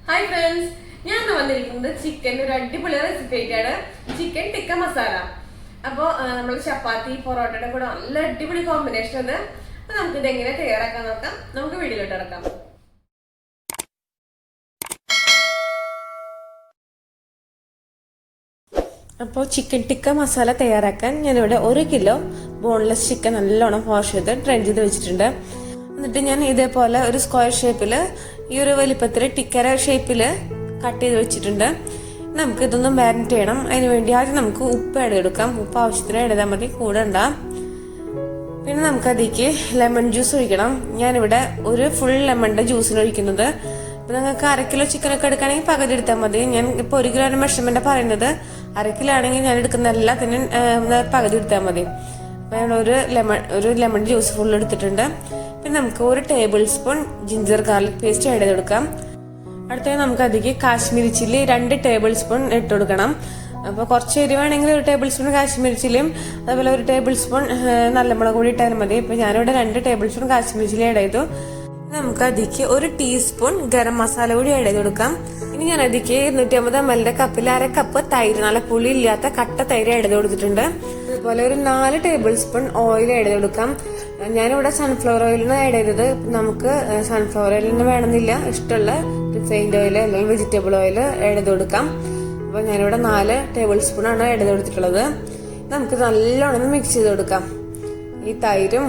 Hi friends, ഞാൻ വന്നിരിക്കുന്നത് chicken ഒരു അടിപൊളി റെസിപ്പി ആയിട്ടാണ്. ചിക്കൻ ടിക്ക മസാല. അപ്പോൾ നമ്മൾ ചപ്പാത്തി പൊറോട്ടയുടെ കൂടെ നല്ല അടിപൊളി കോമ്പിനേഷൻ അത്. അപ്പോൾ നമുക്ക് ഇത് എങ്ങനെ തയ്യാറാക്കാൻ നോക്കാം. നമുക്ക് വീഡിയോയിലോട്ട് ഇറക്കാം. അപ്പോൾ ചിക്കൻ ടിക്ക മസാല തയ്യാറാക്കാൻ ഞാനിവിടെ 1 കിലോ ബോൺലെസ് ചിക്കൻ നല്ലോണം വാഷ് ചെയ്ത് ഡ്രെയിൻ ചെയ്ത് വെച്ചിട്ടുണ്ട്. എന്നിട്ട് ഞാൻ ഇതേപോലെ ഒരു സ്ക്വയർ ഷേപ്പിൽ ഈ ഒരു വലിപ്പത്തിൽ ടിക്കര ഷേപ്പിൽ കട്ട് ചെയ്ത് വെച്ചിട്ടുണ്ട്. നമുക്ക് ഇതൊന്നും മാരിനേറ്റ് ചെയ്യണം. അതിന് വേണ്ടി ആദ്യം നമുക്ക് ഉപ്പ് ആഡ് ചെയ്തെടുക്കാം. ഉപ്പ് ആവശ്യത്തിന് ആഡ് ചെയ്താൽ മതി, കൂടണ്ട. പിന്നെ നമുക്ക് അതിലേക്ക് ലെമൺ ജ്യൂസ് ഒഴിക്കണം. ഞാനിവിടെ ഒരു ഫുൾ ലെമണിന്റെ ജ്യൂസിന് ഒഴിക്കുന്നത്. ഇപ്പൊ നിങ്ങൾക്ക് 1/2 കിലോ ചിക്കൻ ഒക്കെ എടുക്കുകയാണെങ്കിൽ പകുതി എടുത്താൽ മതി. ഞാൻ ഇപ്പോൾ 1 കിലോയുടെ മെഷർമെന്റ് പറയുന്നത്. 1/2 കിലോ ആണെങ്കിൽ ഞാൻ എടുക്കുന്ന എല്ലാത്തിനും പകുതി എടുത്താൽ മതി. അപ്പൊ ഞാൻ ഒരു ലെമൺ ജ്യൂസ് ഫുൾ എടുത്തിട്ടുണ്ട്. പിന്നെ നമുക്ക് 1 table spoon ginger garlic paste add ചെയ്ത് കൊടുക്കാം. അടുത്തത് നമുക്ക് അതിലേക്ക് കാശ്മീരി ചില്ലി 2 ടേബിൾ സ്പൂൺ ഇട്ട് കൊടുക്കണം. അപ്പോൾ കുറച്ച് എരിവാണെങ്കിൽ 1 ടേബിൾ സ്പൂൺ കാശ്മീരി ചില്ലിയും അതുപോലെ 1 ടേബിൾ സ്പൂൺ നല്ല മുളക് കൂടി ഇട്ടാലും മതി. ഇപ്പൊ ഞാനിവിടെ 2 table spoon Kashmiri chilli add ചെയ്തു. നമുക്ക് അതിലേക്ക് 1 ടീസ്പൂൺ ഗരം മസാല കൂടി ആഡ് ചെയ്ത് കൊടുക്കാം. ഇനി ഞാൻ അതിലേക്ക് 250 ml കപ്പിൽ 1/2 കപ്പ് തൈര്, നല്ല പുളി ഇല്ലാത്ത കട്ട തൈര് ആഡ് ചെയ്ത് കൊടുത്തിട്ടുണ്ട്. അതുപോലെ ഒരു 4 ടേബിൾ സ്പൂൺ ഓയിൽ ആഡ് ചെയ്ത് കൊടുക്കാം. ഞാനിവിടെ സൺഫ്ലവർ ഓയിലാണ് ആഡ് ചെയ്തത്. നമുക്ക് സൺഫ്ലവർ ഓയിലിന് വേണമെന്നില്ല, ഇഷ്ടമുള്ള റിഫൈൻഡ് ഓയിൽ അല്ലെങ്കിൽ വെജിറ്റബിൾ ഓയിൽ ആഡ് ചെയ്ത് കൊടുക്കാം. അപ്പോൾ ഞാനിവിടെ 4 ടേബിൾ സ്പൂൺ ആണ് ആഡ് ചെയ്ത് കൊടുത്തിട്ടുള്ളത്. നമുക്ക് നല്ലോണം മിക്സ് ചെയ്ത് കൊടുക്കാം. ഈ തൈരും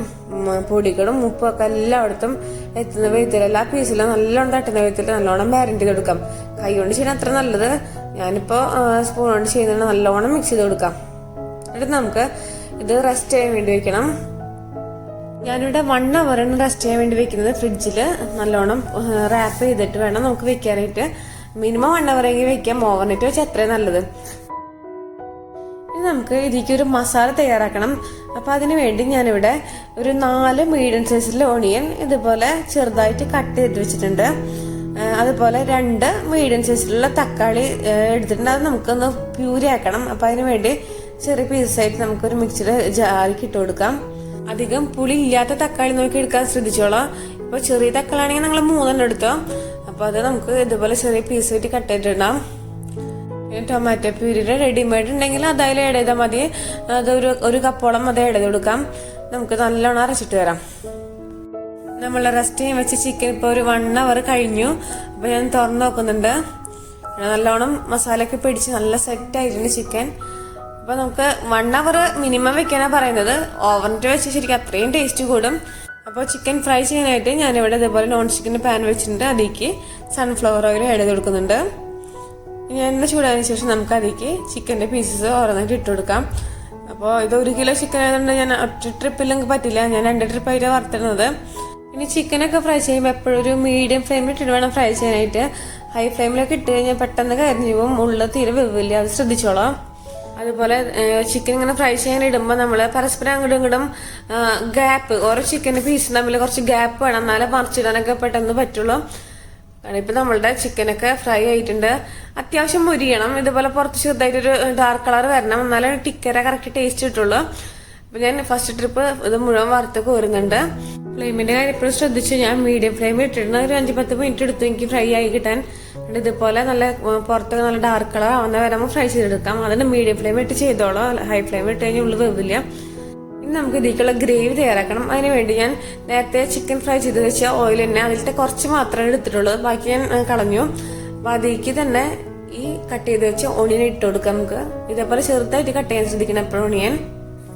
പൊടികളും ഉപ്പും ഒക്കെ എല്ലായിടത്തും എത്തുന്ന വിധത്തിൽ, എല്ലാ പീസിലും നല്ലോണം തട്ടുന്ന വിധത്തിൽ നല്ലോണം മാരിനേറ്റ് ചെയ്ത് കൊടുക്കാം. കൈ കൊണ്ട് ചെയ്യാൻ അത്ര നല്ലത്. ഞാനിപ്പോ സ്പൂൺ കൊണ്ട് ചെയ്യുന്നത് നല്ലോണം മിക്സ് ചെയ്ത് കൊടുക്കാം. എന്നിട്ട് നമുക്ക് ഇത് റെസ്റ്റ് ചെയ്യാൻ വേണ്ടി വെക്കണം. ഞാനിവിടെ 1 hour റെസ്റ്റ് ചെയ്യാൻ വേണ്ടി വെക്കുന്നത്. ഫ്രിഡ്ജിൽ നല്ലോണം റാപ്പ് ചെയ്തിട്ട് വേണം നമുക്ക് വെക്കാനായിട്ട്. മിനിമം 1 hour എങ്കിലും വെക്കാം. ഓവർനൈറ്റ് വെച്ചാൽ അത്രയും നല്ലത്. ഇനി നമുക്ക് ഇതിലേക്ക് ഒരു മസാല തയ്യാറാക്കണം. അപ്പൊ അതിനു വേണ്ടി ഞാനിവിടെ ഒരു 4 മീഡിയം സൈസിലെ ഓണിയൻ ഇതുപോലെ ചെറുതായിട്ട് കട്ട് ചെയ്ത് വെച്ചിട്ടുണ്ട്. അതുപോലെ 2 മീഡിയം സൈസിലുള്ള തക്കാളി എടുത്തിട്ടുണ്ട്. അത് നമുക്കൊന്ന് പ്യൂരി ആക്കണം. അപ്പൊ അതിനു വേണ്ടി ചെറിയ പീസായിട്ട് നമുക്കൊരു മിക്സിയുടെ ജാറിക്ക് ഇട്ട് കൊടുക്കാം. അധികം പുളി ഇല്ലാത്ത തക്കാളി നോക്കി എടുക്കാൻ ശ്രദ്ധിച്ചോളാം. ഇപ്പൊ ചെറിയ തക്കാളി ആണെങ്കിൽ നിങ്ങൾ 3 എടുത്തോ. അപ്പൊ അത് നമുക്ക് ഇതുപോലെ ചെറിയ പീസായിട്ട് കട്ട് ചെയ്തിട്ടുണ്ടാവും. ടൊമാറ്റോ പ്യൂരിയുടെ റെഡിമെയ്ഡ് ഉണ്ടെങ്കിൽ അതായാലും ആഡ് ചെയ്താൽ മതി. അത് ഒരു കപ്പോളം അത് ആഡ് ചെയ്ത് കൊടുക്കാം. നമുക്ക് നല്ലോണം അരച്ചിട്ട് വരാം. നമ്മൾ റെസ്റ്റ് ചെയ്യാൻ വെച്ച ചിക്കൻ ഇപ്പോൾ ഒരു 1 hour കഴിഞ്ഞു. അപ്പൊ ഞാൻ തുറന്നു നോക്കുന്നുണ്ട്. നല്ലോണം മസാലയൊക്കെ പിടിച്ച് നല്ല സെറ്റ് ആയിട്ടുണ്ട് ചിക്കൻ. അപ്പൊ നമുക്ക് 1 hour മിനിമം വെക്കാനാ പറയുന്നത്. ഓവനിട്ട് വെച്ച് ശരിക്കും അത്രയും ടേസ്റ്റ് കൂടും. അപ്പോൾ ചിക്കൻ ഫ്രൈ ചെയ്യാനായിട്ട് ഞാനിവിടെ ഇതേപോലെ നോൺ സ്റ്റിക്കിന്റെ പാൻ വെച്ചിട്ടുണ്ട്. അതിലേക്ക് സൺഫ്ലവർ ഓയിൽ ആഡ് ചെയ്ത് കൊടുക്കുന്നുണ്ട്. ഇനി എണ്ണ ചൂടായതിനു ശേഷം നമുക്ക് അതിലേക്ക് ചിക്കന്റെ പീസസ് ഓരോന്നായിട്ട് ഇട്ട് കൊടുക്കാം. അപ്പോൾ ഇത് 1 കിലോ ചിക്കൻ ആയതുകൊണ്ട് ഞാൻ ഒറ്റ ട്രിപ്പില്ലെങ്കിൽ പറ്റില്ല. ഞാൻ 2 ട്രിപ്പായിട്ട് വറുത്തിരുന്നത്. ഇനി ചിക്കനൊക്കെ ഫ്രൈ ചെയ്യുമ്പോൾ എപ്പോഴും ഒരു മീഡിയം ഫ്ലെയിമിൽ ഇട്ടിട്ട് വേണം ഫ്രൈ ചെയ്യാനായിട്ട്. ഹൈ ഫ്ലെയിമിലൊക്കെ ഇട്ട് കഴിഞ്ഞാൽ പെട്ടെന്ന് കരിഞ്ഞു പോകും. ഉള്ളിൽ തീരെ വെവില്ല. അത് ശ്രദ്ധിച്ചോളാം. അതുപോലെ ചിക്കൻ ഇങ്ങനെ ഫ്രൈ ചെയ്യാൻ ഇടുമ്പോൾ നമ്മൾ പരസ്പരം അങ്ങോട്ടും ഇങ്ങോട്ടും ഗ്യാപ്പ്, ഓരോ ചിക്കൻ്റെ പീസ് തമ്മിൽ കുറച്ച് ഗ്യാപ്പ് വേണം. എന്നാലേ മറിച്ചിടാനൊക്കെ പെട്ടെന്ന് പറ്റുള്ളൂ. കാരണം ഇപ്പൊ നമ്മളുടെ ചിക്കനൊക്കെ ഫ്രൈ ആയിട്ടുണ്ട്. അത്യാവശ്യം മുരിയണം. ഇതുപോലെ പുറത്ത് ചെറുതായിട്ടൊരു ഡാർക്ക് കളർ വരണം. എന്നാലേ ടിക്കര കറക്റ്റ് ടേസ്റ്റ് കിട്ടുള്ളൂ. അപ്പൊ ഞാൻ ഫസ്റ്റ് ട്രിപ്പ് ഇത് മുഴുവൻ വറുത്ത് കോരുന്നുണ്ട്. ഫ്ലെയിമിന്റെ കാര്യം എപ്പോഴും ശ്രദ്ധിച്ചു. ഞാൻ മീഡിയം ഫ്ലെയിമിൽ ഇട്ടിരുന്ന ഒരു 5-10 മിനിറ്റ് എടുത്തു എനിക്ക് ഫ്രൈ ആയി കിട്ടാൻ. ഇതുപോലെ നല്ല പുറത്തൊക്കെ നല്ല ഡാർക്ക് കളർ ആവുന്ന വരെ നമുക്ക് ഫ്രൈ ചെയ്തെടുക്കാം. അതിന് മീഡിയം ഫ്ലെയിമിൽ ഇട്ട് ചെയ്തോളൂ. ഹൈ ഫ്ലെയിമിൽ ഇട്ട് കഴിഞ്ഞാൽ ഉള്ളു വേവില്ല. ഇനി നമുക്ക് ഇതിലേക്കുള്ള ഗ്രേവി തയ്യാറാക്കണം. അതിനുവേണ്ടി ഞാൻ നേരത്തെ ചിക്കൻ ഫ്രൈ ചെയ്ത് വെച്ച ഓയിൽ തന്നെ അതിലത്തെ കുറച്ച് മാത്രമേ എടുത്തിട്ടുള്ളൂ. ബാക്കി ഞാൻ കളഞ്ഞു. അപ്പൊ അതിലേക്ക് തന്നെ ഈ കട്ട് ചെയ്ത് വെച്ച ഓണിയൻ ഇട്ട് കൊടുക്കാം. നമുക്ക് ഇതേപോലെ ചെറുതായിട്ട് കട്ട് ചെയ്യാൻ ശ്രദ്ധിക്കണം എപ്പോഴും ഓണിയൻ.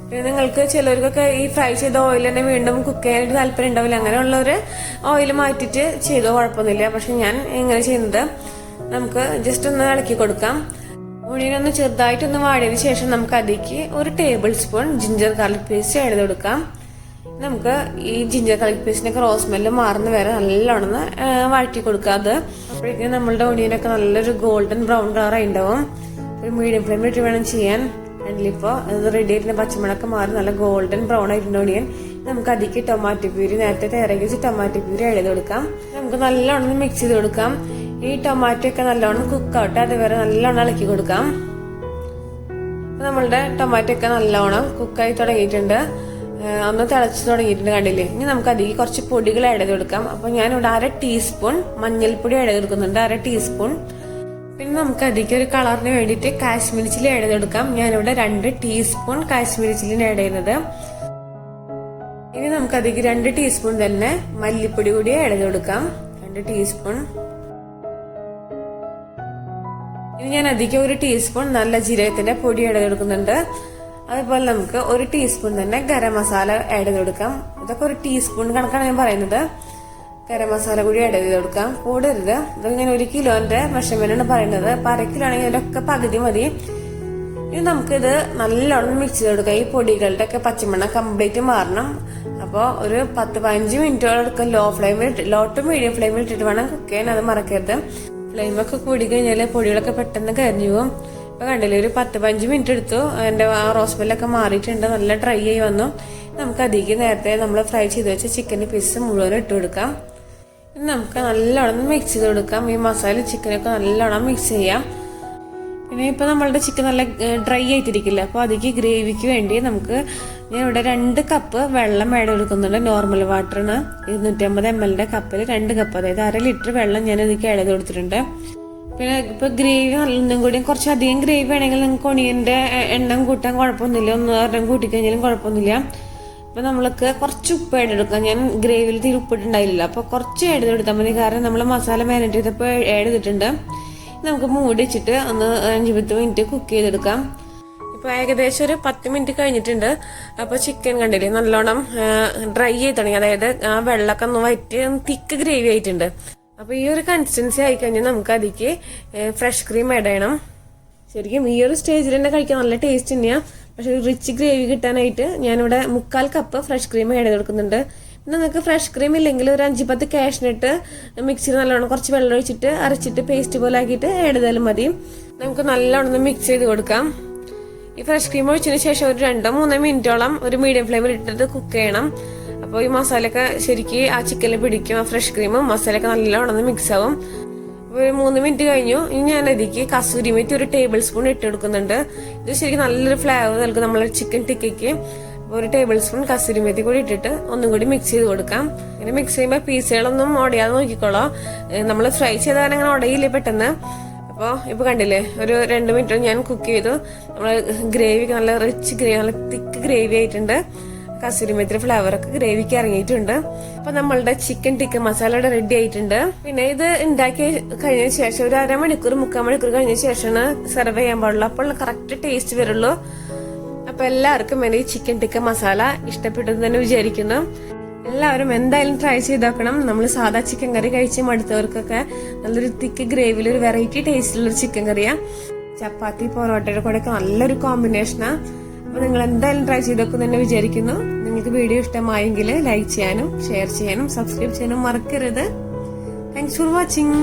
പിന്നെ നിങ്ങൾക്ക് ചിലർക്കൊക്കെ ഈ ഫ്രൈ ചെയ്ത ഓയിൽ തന്നെ വീണ്ടും കുക്ക് ചെയ്യാനായിട്ട് താല്പര്യം ഉണ്ടാവില്ല. അങ്ങനെയുള്ളവര് ഓയിൽ മാറ്റിയിട്ട് ചെയ്തോ കുഴപ്പമൊന്നുമില്ല. പക്ഷെ ഞാൻ എങ്ങനെ ചെയ്യുന്നത്, നമുക്ക് ജസ്റ്റ് ഒന്ന് ഇളക്കി കൊടുക്കാം. ഓണിയനൊന്ന് ചെറുതായിട്ടൊന്ന് വാടിയതിനു ശേഷം നമുക്ക് അതിലേക്ക് 1 table spoon ginger garlic paste add ചെയ്ത് കൊടുക്കാം. നമുക്ക് ഈ ജിഞ്ചർ ഗാർലിക് പേസ്റ്റിനൊക്കെ റോസ്മെല്ല് മാറുന്ന വരെ നല്ലോണം വഴറ്റി കൊടുക്കുക. അത് അപ്പോഴേക്കും നമ്മളുടെ ഓണിയനൊക്കെ നല്ലൊരു ഗോൾഡൻ ബ്രൗൺ കളർ ഉണ്ടാവും. ഒരു മീഡിയം ഫ്ലെയിമിൽ ഇട്ട് വേണം ചെയ്യാൻ. ഇപ്പോ അത് റെഡി ആയിട്ട് പച്ചമുളകൊക്കെ മാറി നല്ല ഗോൾഡൻ ബ്രൗൺ ആയിട്ടുണ്ട് ഓണിയൻ. നമുക്ക് അതിലേക്ക് ടൊമാറ്റോ പ്യൂരി നേരത്തെ തയ്യാറാക്കി വെച്ച് ടൊമാറ്റോ പ്യൂരി ആഡ് ചെയ്ത് കൊടുക്കാം. നമുക്ക് നല്ലോണം മിക്സ് ചെയ്ത് കൊടുക്കാം. ഈ ടൊമാറ്റോ ഒക്കെ നല്ലോണം കുക്കാവട്ടെ, അതുവരെ നല്ലോണം ഇളക്കി കൊടുക്കാം. നമ്മളുടെ ടൊമാറ്റോ ഒക്കെ നല്ലോണം കുക്കായി തുടങ്ങിയിട്ടുണ്ട്. ഒന്ന് തിളച്ച് തുടങ്ങിയിട്ടുണ്ട് കണ്ടില്ലേ. ഇനി നമുക്ക് അതിലേക്ക് കുറച്ച് പൊടികൾ ആഡ് ചെയ്ത് കൊടുക്കാം. അപ്പൊ ഞാനിവിടെ 1/2 ടീസ്പൂൺ മഞ്ഞൾപ്പൊടി ആഡ് ചെയ്ത് കൊടുക്കുന്നുണ്ട്, 1/2 ടീസ്പൂൺ. പിന്നെ നമുക്ക് അതിലേക്ക് ഒരു കളറിന് വേണ്ടിയിട്ട് കാശ്മീരി ചില്ലി ആഡ് ചെയ്ത് കൊടുക്കാം. ഞാനിവിടെ 2 ടീസ്പൂൺ കാശ്മീരി ചില്ലിന് ആഡ് ചെയ്യുന്നത്. ഇനി നമുക്ക് അതിലേക്ക് 2 ടീസ്പൂൺ തന്നെ മല്ലിപ്പൊടി കൂടി ആഡ് ചെയ്ത് കൊടുക്കാം, 2 ടീസ്പൂൺ. ഇനി ഞാൻ അതിലേക്ക് 1 ടീസ്പൂൺ നല്ല ജീരകത്തിന്റെ പൊടി ആഡ് ചെയ്ത് കൊടുക്കുന്നുണ്ട്. അതുപോലെ നമുക്ക് 1 ടീസ്പൂൺ തന്നെ ഗരം മസാല ആഡ് ചെയ്ത് കൊടുക്കാം. ഇതൊക്കെ 1 ടീസ്പൂൺ കണക്കാണ് ഞാൻ പറയുന്നത്. ഗരം മസാല കൂടി ആഡ് ചെയ്ത് കൊടുക്കാം, കൂടരുത്. ഇതൊക്കെ ഞാൻ 1 കിലോന്റെ മെഷർമെന്റ് ആണ് പറയുന്നത്. അപ്പൊ 1/2 കിലോ ആണെങ്കിൽ അതിലൊക്കെ പകുതി മതി. ഇനി നമുക്കിത് നല്ലോണം മിക്സ് ചെയ്ത് കൊടുക്കാം. ഈ പൊടികളുടെ ഒക്കെ പച്ചമണം കംപ്ലീറ്റ് മാറണം. അപ്പോൾ ഒരു 10-15 മിനിറ്റോളം ലോ ടു മീഡിയം ഫ്ലെയിമിൽ ഇട്ടിട്ട് വേണം കുക്ക് ചെയ്യാൻ. അത് മറക്കരുത്. ഫ്ലെയിമൊക്കെ കൂടി കഴിഞ്ഞാൽ പൊടികളൊക്കെ പെട്ടെന്ന് കരിഞ്ഞു പോകും. ഇപ്പൊ കണ്ടില്ലേ, ഒരു 10-15 മിനിറ്റ് എടുത്തു. എന്റെ ആ റോസ്മെല്ലൊക്കെ മാറിയിട്ടുണ്ട്, നല്ല ഡ്രൈ ആയി വന്നു. നമുക്ക് അതിലേക്ക് നേരത്തെ നമ്മൾ ഫ്രൈ ചെയ്ത് വെച്ച ചിക്കൻ്റെ പീസ് മുഴുവൻ ഇട്ട് കൊടുക്കാം. ഇനി നമുക്ക് നല്ലോണം മിക്സ് ചെയ്ത് കൊടുക്കാം. ഈ മസാല ചിക്കനൊക്കെ നല്ലോണം മിക്സ് ചെയ്യാം. പിന്നെ ഇപ്പൊ നമ്മളുടെ ചിക്കൻ നല്ല ഡ്രൈ ആയിട്ടിരിക്കില്ല. അപ്പൊ അതിലേക്ക് ഗ്രേവിക്ക് വേണ്ടി നമുക്ക് ഞാൻ ഇവിടെ 2 കപ്പ് വെള്ളം ആഡ് കൊടുക്കുന്നുണ്ട്. നോർമൽ വാട്ടറിന് 250 ml കപ്പിൽ 2 കപ്പ്, അതായത് 1/2 ലിറ്റർ വെള്ളം ഞാൻ ഇതിലേക്ക് ആഡ് ചെയ്ത് കൊടുത്തിട്ടുണ്ട്. പിന്നെ ഇപ്പൊ ഗ്രേവി നല്ലൊന്നും കൂടി കുറച്ചധികം ഗ്രേവി വേണമെങ്കിൽ നിങ്ങൾക്ക് ഒണിയന്റെ എണ്ണം കൂട്ടാൻ കുഴപ്പമൊന്നുമില്ല, 1 കൂട്ടിക്കഴിഞ്ഞാലും കുഴപ്പമൊന്നുമില്ല. അപ്പൊ നമ്മൾക്ക് കുറച്ച് ഉപ്പ് ആഡ് എടുക്കാം. ഞാൻ ഗ്രേവിയിൽ തീരെ ഉപ്പിട്ടുണ്ടായില്ല, അപ്പൊ കുറച്ച് ആഡ് ചെയ്ത് കൊടുത്താൽ മതി. കാരണം നമ്മൾ മസാല മാരിനേറ്റ് ചെയ്തപ്പോൾ ആഡ് ചെയ്തിട്ടുണ്ട്. നമുക്ക് മൂടി വെച്ചിട്ട് ഒന്ന് 5-10 മിനിറ്റ് കുക്ക് ചെയ്തെടുക്കാം. ഇപ്പൊ ഏകദേശം ഒരു 10 മിനിറ്റ് കഴിഞ്ഞിട്ടുണ്ട്. അപ്പൊ ചിക്കൻ കണ്ടില്ലേ നല്ലോണം ഡ്രൈ ആയി തുടങ്ങി, അതായത് ആ വെള്ളമൊക്കെ ഒന്ന് വറ്റി തിക്ക് ഗ്രേവി ആയിട്ടുണ്ട്. അപ്പൊ ഈ ഒരു കൺസിസ്റ്റൻസി ആയി കഴിഞ്ഞാൽ നമുക്ക് അതിലേക്ക് ഫ്രഷ് ക്രീം ആഡ് ചെയ്യണം. ശരിക്കും ഈ ഒരു സ്റ്റേജിൽ തന്നെ കഴിക്കാൻ നല്ല ടേസ്റ്റ് തന്നെയാണ്. പക്ഷെ റിച്ച് ഗ്രേവി കിട്ടാനായിട്ട് ഞാനിവിടെ 3/4 കപ്പ് ഫ്രഷ് ക്രീം ആഡ് ചെയ്ത് കൊടുക്കുന്നുണ്ട്. നിങ്ങൾക്ക് ഫ്രഷ് ക്രീം ഇല്ലെങ്കിൽ ഒരു 5-10 കാഷ്നട്ട് മിക്സിയിൽ നല്ലോണം കുറച്ച് വെള്ളം ഒഴിച്ചിട്ട് അരച്ചിട്ട് പേസ്റ്റ് പോലെ ആക്കിയിട്ട് ആഡ് ചെയ്താലും മതി. നമുക്ക് നല്ലോണം മിക്സ് ചെയ്ത് കൊടുക്കാം. ഈ ഫ്രഷ് ക്രീം ഒഴിച്ചതിന് ശേഷം ഒരു 2-3 മിനിറ്റോളം ഒരു മീഡിയം ഫ്ലെയിമിൽ ഇട്ടിട്ട് കുക്ക് ചെയ്യണം. അപ്പോൾ ഈ മസാലയൊക്കെ ശരിക്കും ആ ചിക്കനിൽ പിടിക്കും. ആ ഫ്രഷ് ക്രീമും മസാലയൊക്കെ നല്ലോണം മിക്സ് ആവും. ഒരു 3 മിനിറ്റ് കഴിഞ്ഞു. ഇനി ഞാൻ അതിലേക്ക് കസൂരി മേത്തി 1 ടേബിൾ സ്പൂൺ ഇട്ട് കൊടുക്കുന്നുണ്ട്. ഇത് ശരിക്കും നല്ലൊരു ഫ്ലേവർ നൽകും നമ്മളെ ചിക്കൻ ടിക്കയ്ക്ക്. 1 ടേബിൾ സ്പൂൺ കസൂരി മേത്തി കൂടി ഇട്ടിട്ട് ഒന്നും കൂടി മിക്സ് ചെയ്ത് കൊടുക്കാം. ഇങ്ങനെ മിക്സ് ചെയ്യുമ്പോൾ പീസുകളൊന്നും ഉടയാതെ നോക്കിക്കോളോ. നമ്മൾ ഫ്രൈ ചെയ്താൽ അങ്ങനെ ഉടയില്ലേ പെട്ടെന്ന്. അപ്പോൾ ഇപ്പൊ കണ്ടില്ലേ, ഒരു 2 മിനിറ്റ് ഞാൻ കുക്ക് ചെയ്തു. നമ്മൾ ഗ്രേവി നല്ല റിച്ച് ഗ്രേവി, നല്ല തിക്ക് ഗ്രേവി ആയിട്ടുണ്ട്. കസൂരി മേത്തി ഫ്ലേവറൊക്കെ ഗ്രേവിക്ക് ഇറങ്ങിയിട്ടുണ്ട്. അപ്പൊ നമ്മളുടെ ചിക്കൻ ടിക്ക മസാല റെഡി ആയിട്ടുണ്ട്. പിന്നെ ഇത് ഉണ്ടാക്കി കഴിഞ്ഞ ശേഷം ഒരു 1/2 മണിക്കൂർ 3/4 മണിക്കൂർ കഴിഞ്ഞ ശേഷമാണ് സെർവ് ചെയ്യാൻ പാടുള്ളൂ. അപ്പോൾ കറക്റ്റ് ടേസ്റ്റ് വരുള്ളൂ. അപ്പൊ എല്ലാവർക്കും എന്റെ ഈ ചിക്കൻ ടിക്ക മസാല ഇഷ്ടപ്പെട്ടെന്ന് തന്നെ വിചാരിക്കുന്നു. എല്ലാവരും എന്തായാലും ട്രൈ ചെയ്ത് നോക്കണം. നമ്മൾ സാധാ ചിക്കൻ കറി കഴിച്ച് മടുത്തവർക്കൊക്കെ നല്ലൊരു തിക്ക് ഗ്രേവിയിൽ ഒരു വെറൈറ്റി ടേസ്റ്റിലുള്ളൊരു ചിക്കൻ കറിയാ. ചപ്പാത്തി പൊറോട്ടയുടെ കൂടെ ഒക്കെ നല്ലൊരു കോമ്പിനേഷനാ. അപ്പൊ നിങ്ങൾ എന്തായാലും ട്രൈ ചെയ്ത് നോക്കും തന്നെ വിചാരിക്കുന്നു. നിങ്ങൾക്ക് വീഡിയോ ഇഷ്ടമായെങ്കിൽ ലൈക്ക് ചെയ്യാനും ഷെയർ ചെയ്യാനും സബ്സ്ക്രൈബ് ചെയ്യാനും മറക്കരുത്. Thanks for watching.